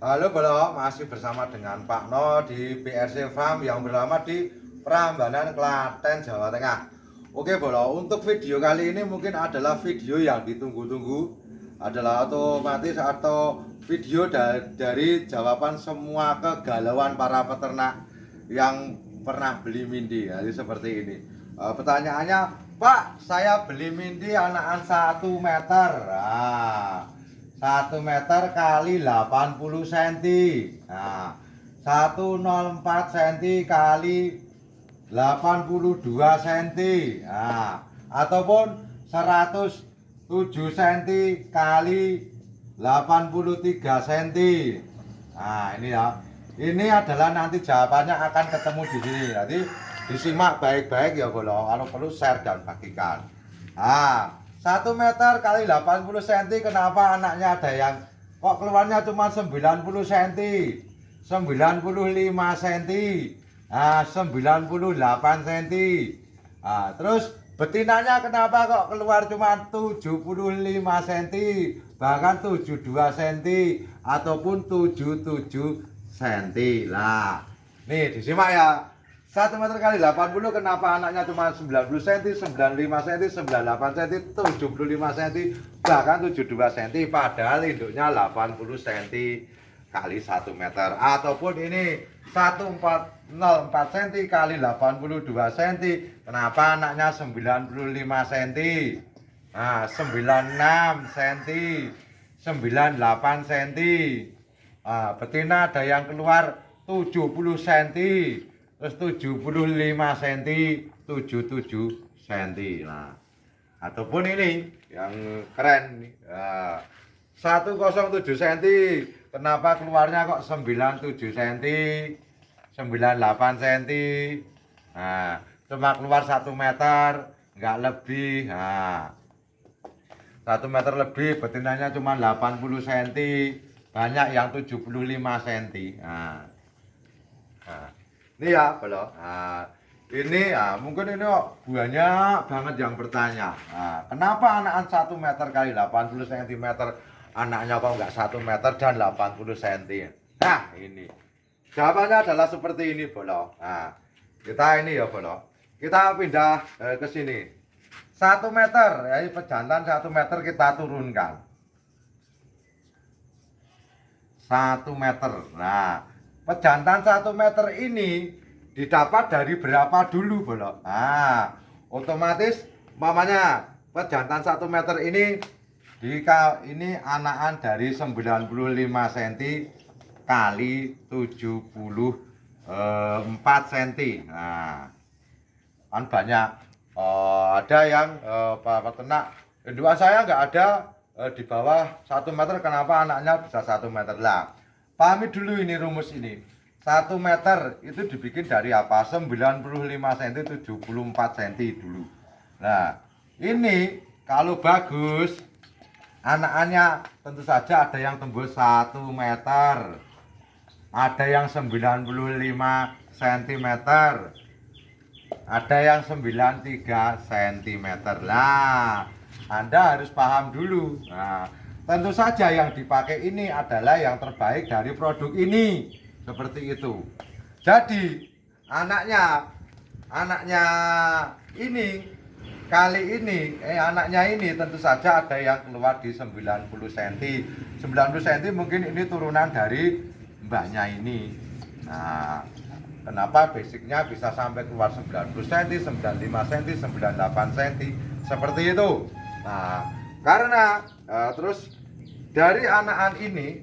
Halo Bro, masih bersama dengan Pak No di BRC Farm yang berlama di Prambanan, Klaten, Jawa Tengah. Oke Bro, untuk video kali ini mungkin adalah video yang ditunggu-tunggu, adalah otomatis atau video dari jawaban semua kegalauan para peternak yang pernah beli Mindi. Jadi seperti ini. Pertanyaannya, Pak, saya beli Mindi anakan 1 meter. 1 meter kali 80 cm. Nah, 104 cm kali 82 cm. Nah, ataupun 107 cm kali 83 cm. Nah, ini ya. Ini adalah nanti jawabannya akan ketemu di sini. Jadi disimak baik-baik ya, Bro. Kalau perlu share dan bagikan. 1 meter kali 80 cm, kenapa anaknya ada yang kok keluarnya cuma 90 cm, 95 cm, 98 cm. Terus betinanya kenapa kok keluar cuma 75 cm, bahkan 72 cm ataupun 77 cm. Lah, nih disimak ya. 1 meter kali 80, kenapa anaknya cuma 90 cm, 95 cm, 98 cm, 75 cm, bahkan 72 cm, padahal induknya 80 cm kali 1 meter. Ataupun ini 1404 cm kali 82 cm, kenapa anaknya 95 cm, 96 cm, 98 cm, betina ada yang keluar 70 cm, terus 75 cm, 77 cm. Nah, ataupun ini yang keren nih, 107 cm, kenapa keluarnya kok 97 cm, 98 cm. Nah, cuma keluar 1 meter, nggak lebih. 1 meter lebih, betinanya cuma 80 cm, banyak yang 75 cm. Ini ya Bro. Ini mungkin ini banyak banget yang bertanya, kenapa anakan 1 meter kali 80 cm, anaknya kok nggak 1 meter dan 80 cm. Nah, ini jawabannya adalah seperti ini Bro. Kita ini ya Bro, kita pindah ke sini. 1 meter, ya, pejantan 1 meter kita turunkan 1 meter. Nah, pejantan 1 meter ini didapat dari berapa dulu Bro? Otomatis mamanya pejantan 1 meter ini ini anakan dari 95 cm kali 74 cm. Nah, kan banyak ada yang peternak indukan saya nggak ada di bawah 1 meter, kenapa anaknya bisa 1 meter lah. Pahami dulu ini rumus ini. 1 meter itu dibikin dari apa? 95 cm, 74 cm dulu. Nah, ini kalau bagus, anakannya tentu saja ada yang tembus 1 meter, ada yang 95 cm, ada yang 93 cm. Lah, Anda harus paham dulu. Nah, tentu saja yang dipakai ini adalah yang terbaik dari produk ini. Seperti itu. Jadi anaknya ini kali ini anaknya ini tentu saja ada yang keluar di 90 cm. 90 cm mungkin ini turunan dari mbaknya ini. Nah, kenapa basicnya bisa sampai keluar 90 cm, 95 cm, 98 cm seperti itu. Nah, karena terus dari anakan ini,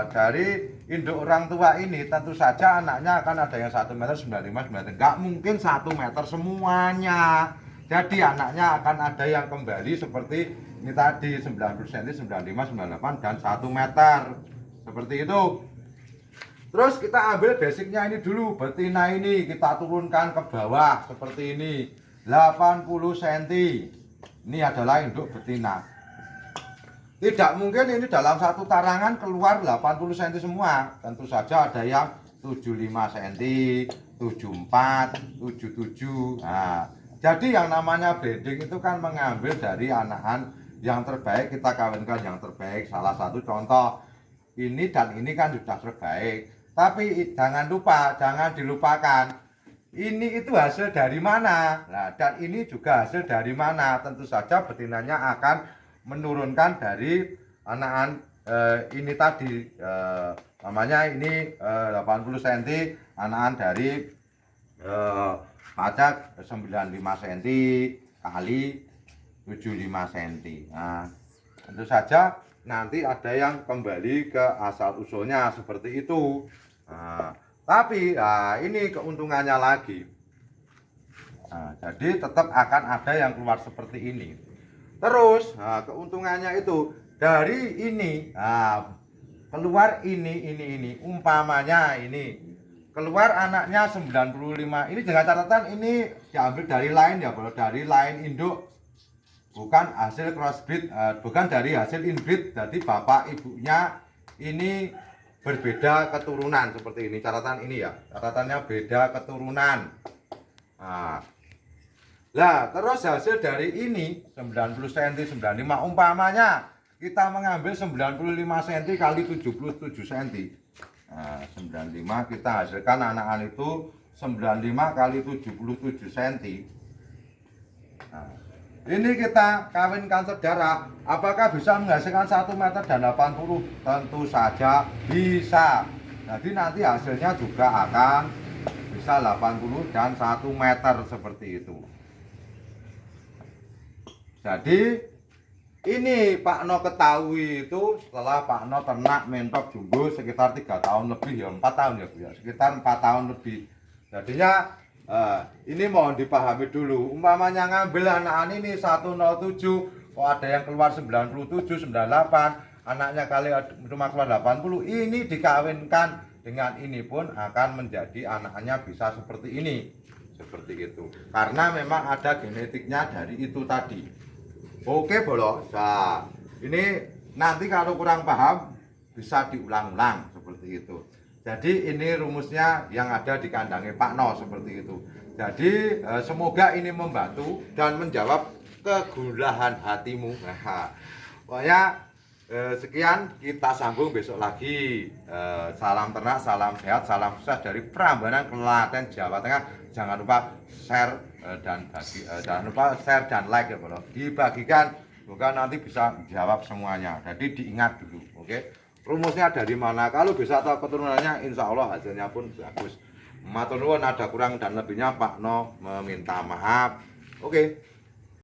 dari induk orang tua ini, tentu saja anaknya akan ada yang 1 meter 95 meter. Nggak mungkin 1 meter semuanya. Jadi anaknya akan ada yang kembali seperti ini tadi, 90 cm, 95, 98 dan 1 meter. Seperti itu. Terus kita ambil basicnya ini dulu, betina ini kita turunkan ke bawah seperti ini, 80 cm. Ini adalah induk betina. Tidak mungkin ini dalam satu tarangan keluar 80 cm semua. Tentu saja ada yang 75 cm, 74, 77. Nah, jadi yang namanya breeding itu kan mengambil dari anakan yang terbaik, kita kawinkan yang terbaik. Salah satu contoh ini dan ini kan sudah terbaik. Tapi jangan dilupakan, ini itu hasil dari mana. Nah, dan ini juga hasil dari mana. Tentu saja betinanya akan menurunkan dari anakan ini tadi, namanya ini 80 cm, anakan dari pacak 95 cm kali 75 cm. Nah, tentu saja nanti ada yang kembali ke asal usulnya seperti itu. Nah, tapi ini keuntungannya lagi. Nah, jadi tetap akan ada yang keluar seperti ini. Terus keuntungannya itu dari ini keluar ini umpamanya ini keluar anaknya 95. Ini dengan catatan ini diambil dari lain ya, kalau dari lain induk, bukan hasil crossbreed, bukan dari hasil inbreed. Jadi bapak ibunya ini berbeda keturunan seperti ini. Catatan ini ya, catatannya beda keturunan. Nah, terus hasil dari ini 90 cm 95, umpamanya kita mengambil 95 cm kali 77 cm. Nah, 95 kita hasilkan anakan itu 95 kali 77 cm. Nah, ini kita kawinkan saudara, apakah bisa menghasilkan 1 meter dan 80? Tentu saja bisa. Jadi nanti hasilnya juga akan bisa 80 dan 1 meter seperti itu. Jadi ini Pak No ketahui itu setelah Pak No ternak mentok jumbo sekitar 3 tahun lebih ya, 4 tahun ya Bu ya, sekitar 4 tahun lebih. Jadinya ini mohon dipahami dulu, umpamanya ngambil anakan ini 107, kok ada yang keluar 97, 98, anaknya kali cuma keluar 80, ini dikawinkan dengan ini pun akan menjadi anaknya bisa seperti ini, seperti itu, karena memang ada genetiknya dari itu tadi. Oke bolos. Nah, ini nanti kalau kurang paham bisa diulang-ulang seperti itu. Jadi ini rumusnya yang ada di kandangnya Pak No seperti itu. Jadi semoga ini membantu dan menjawab kegulahan hatimu. Nah, pokoknya sekian, kita sambung besok lagi. Salam ternak, salam sehat, salam sukses dari Prambanan, Klaten, Jawa Tengah. Jangan lupa share jangan lupa share dan like ya bro. Dibagikan, semoga nanti bisa jawab semuanya. Jadi diingat dulu, oke? Rumusnya dari mana? Kalau bisa tahu keturunannya, insya Allah hasilnya pun bagus. Matur nuwun, ada kurang dan lebihnya Pak No meminta maaf. Oke.